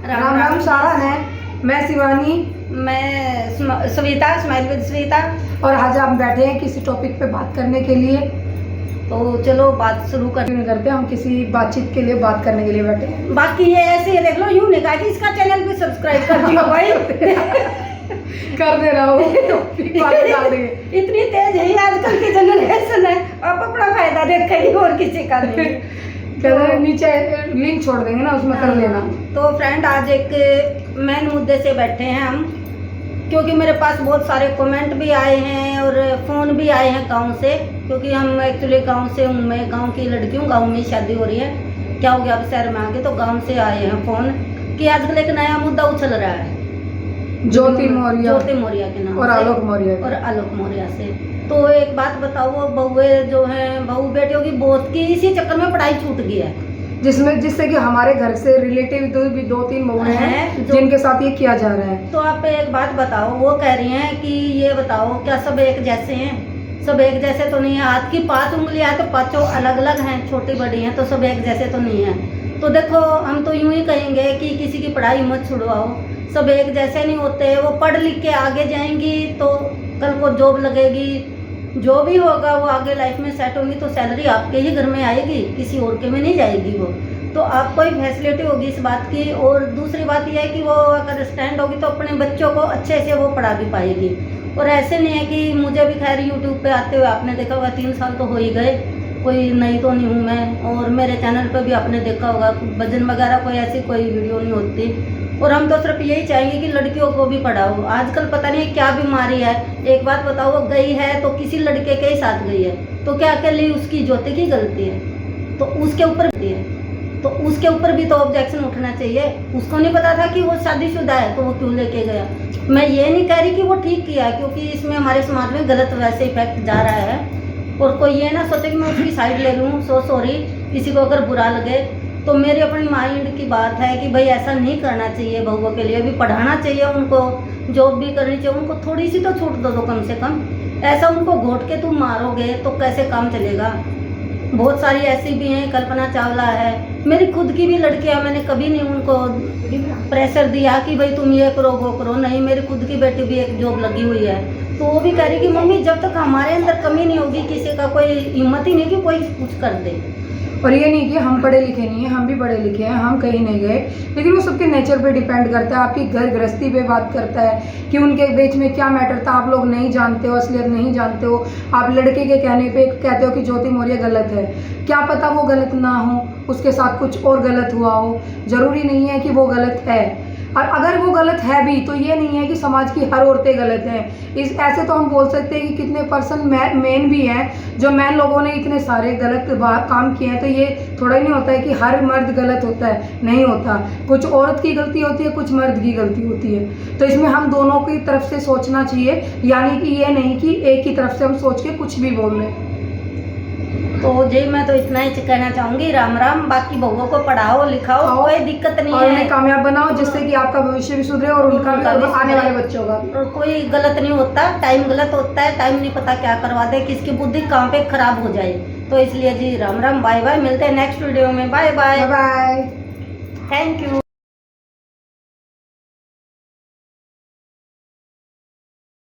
राम राम सारा है। मैं शिवानी, मैं सविता, स्माइल विद सविता। और आज हम बैठे हैं किसी टॉपिक पे बात करने के लिए। तो चलो बात शुरू करते हम किसी बातचीत के लिए, बात करने के लिए बैठे हैं। बाकी ये ऐसे ही देख लो, यूं नहीं कहा कि इसका चैनल भी सब्सक्राइब कर दियो भाई। कर दे रहा हूँ। इतनी तेज है आजकल की जनरेशन है, अब अपना फायदा देखेगी और किसी का नहीं। तो नीचे लिंक छोड़ देंगे ना, उसमें कर लेना। तो फ्रेंड, आज एक मेन मुद्दे से बैठे हैं हम, क्योंकि मेरे पास बहुत सारे कमेंट भी आए हैं और फ़ोन भी आए हैं गांव से, क्योंकि हम एक्चुअली गांव से हूँ, मैं गांव की लड़की हूँ, गांव में शादी हो रही है। क्या हो गया, अब शहर में आके तो गांव से आए हैं फ़ोन कि आजकल एक नया मुद्दा उछल रहा है, ज्योति मौर्य के नाम और आलोक मौर्य से। तो एक बात बताओ, बहुएं जो हैं, बहू बेटियों की बहुत की इसी चक्कर में पढ़ाई छूट गई है, जिससे कि हमारे घर से रिलेटिव भी दो तीन बहुएं हैं जिनके साथ ये किया जा रहा है। तो आप एक बात बताओ, वो कह रही हैं कि ये बताओ क्या सब एक जैसे हैं? सब एक जैसे तो नहीं है। हाथ की 5 उंगलियां तो पांचों अलग अलग हैं, छोटी बड़ी हैं, तो सब एक जैसे तो नहीं है। तो देखो, हम तो यूं ही कहेंगे कि किसी की पढ़ाई मत छुड़वाओ, सब एक जैसे नहीं होते। वो पढ़ लिख के आगे जाएंगी तो कल को जॉब लगेगी, जो भी होगा वो आगे लाइफ में सेट होंगी, तो सैलरी आपके ही घर में आएगी, किसी और के में नहीं जाएगी वो। तो आपको ही फैसिलिटी होगी इस बात की। और दूसरी बात यह है कि वो अगर स्टैंड होगी तो अपने बच्चों को अच्छे से वो पढ़ा भी पाएगी। और ऐसे नहीं है कि मुझे भी खैर यूट्यूब पे आते हुए आपने देखा होगा 3 साल तो हो ही गए, कोई नई तो नहीं हूँ मैं। और मेरे चैनल पे भी आपने देखा होगा भजन वगैरह कोई ऐसी कोई वीडियो नहीं होती। और हम तो सिर्फ यही चाहेंगे कि लड़कियों को भी पढ़ाओ। आजकल पता नहीं क्या बीमारी है। एक बात बताओ, वो गई है तो किसी लड़के के ही साथ गई है, तो क्या अकेले उसकी ज्योति की गलती है? तो उसके ऊपर भी है, तो उसके ऊपर भी तो ऑब्जेक्शन उठना चाहिए। उसको नहीं पता था कि वो शादीशुदा है तो वो क्यों लेके गया? मैं ये नहीं कह रही कि वो ठीक किया, क्योंकि इसमें हमारे समाज में गलत वैसे इफेक्ट जा रहा है। और कोई ये ना सोचे कि मैं उसकी साइड ले लूँ, सो सॉरी, किसी को अगर बुरा लगे तो मेरी अपनी माइंड की बात है कि भाई ऐसा नहीं करना चाहिए। बहुओं के लिए भी पढ़ाना चाहिए, उनको जॉब भी करनी चाहिए, उनको थोड़ी सी तो छूट दो कम से कम। ऐसा उनको घोट के तुम मारोगे तो कैसे काम चलेगा? बहुत सारी ऐसी भी हैं, कल्पना चावला है, मेरी खुद की भी लड़कियां, मैंने कभी नहीं उनको प्रेशर दिया कि भाई तुम ये करो वो करो, नहीं। मेरी खुद की बेटी भी एक जॉब लगी हुई है, तो वो भी कह रही कि मम्मी जब तक हमारे अंदर कमी नहीं होगी, किसी का कोई हिम्मत ही नहीं कि कोई कुछ कर दे। और ये नहीं कि हम पढ़े लिखे नहीं हैं, हम भी पढ़े लिखे हैं, हम कहीं नहीं गए, लेकिन वो सबके नेचर पे डिपेंड करता है, आपकी घर गृहस्थी पे बात करता है कि उनके बीच में क्या मैटर था। आप लोग नहीं जानते हो, असलियत नहीं जानते हो। आप लड़के के कहने पे कहते हो कि ज्योति मौर्य गलत है, क्या पता वो गलत ना हो, उसके साथ कुछ और गलत हुआ हो। ज़रूरी नहीं है कि वो गलत है, और अगर वो गलत है भी तो ये नहीं है कि समाज की हर औरतें गलत हैं। इस ऐसे तो हम बोल सकते हैं कि कितने परसेंट मैन भी हैं, जो मैन लोगों ने इतने सारे गलत काम किए हैं। तो ये थोड़ा ही नहीं होता है कि हर मर्द गलत होता है, नहीं होता। कुछ औरत की गलती होती है, कुछ मर्द की गलती होती है। तो इसमें हम दोनों की तरफ से सोचना चाहिए, यानी कि ये नहीं कि एक ही तरफ से हम सोच के कुछ भी बोल रहे। तो जी मैं तो इतना ही कहना चाहूँगी, राम राम। बाकी बहुओं को पढ़ाओ लिखाओ, कोई दिक्कत नहीं और है, उन्हें कामयाब बनाओ, जिससे कि आपका भविष्य भी सुधरे और उनका आने वाले बच्चों का। और कोई गलत नहीं होता, टाइम गलत होता है, टाइम नहीं पता क्या करवा दे, किसकी बुद्धि कहाँ पे खराब हो जाए। तो इसलिए जी राम राम, बाय बाय, मिलते हैं नेक्स्ट वीडियो में। Bye bye bye, thank you.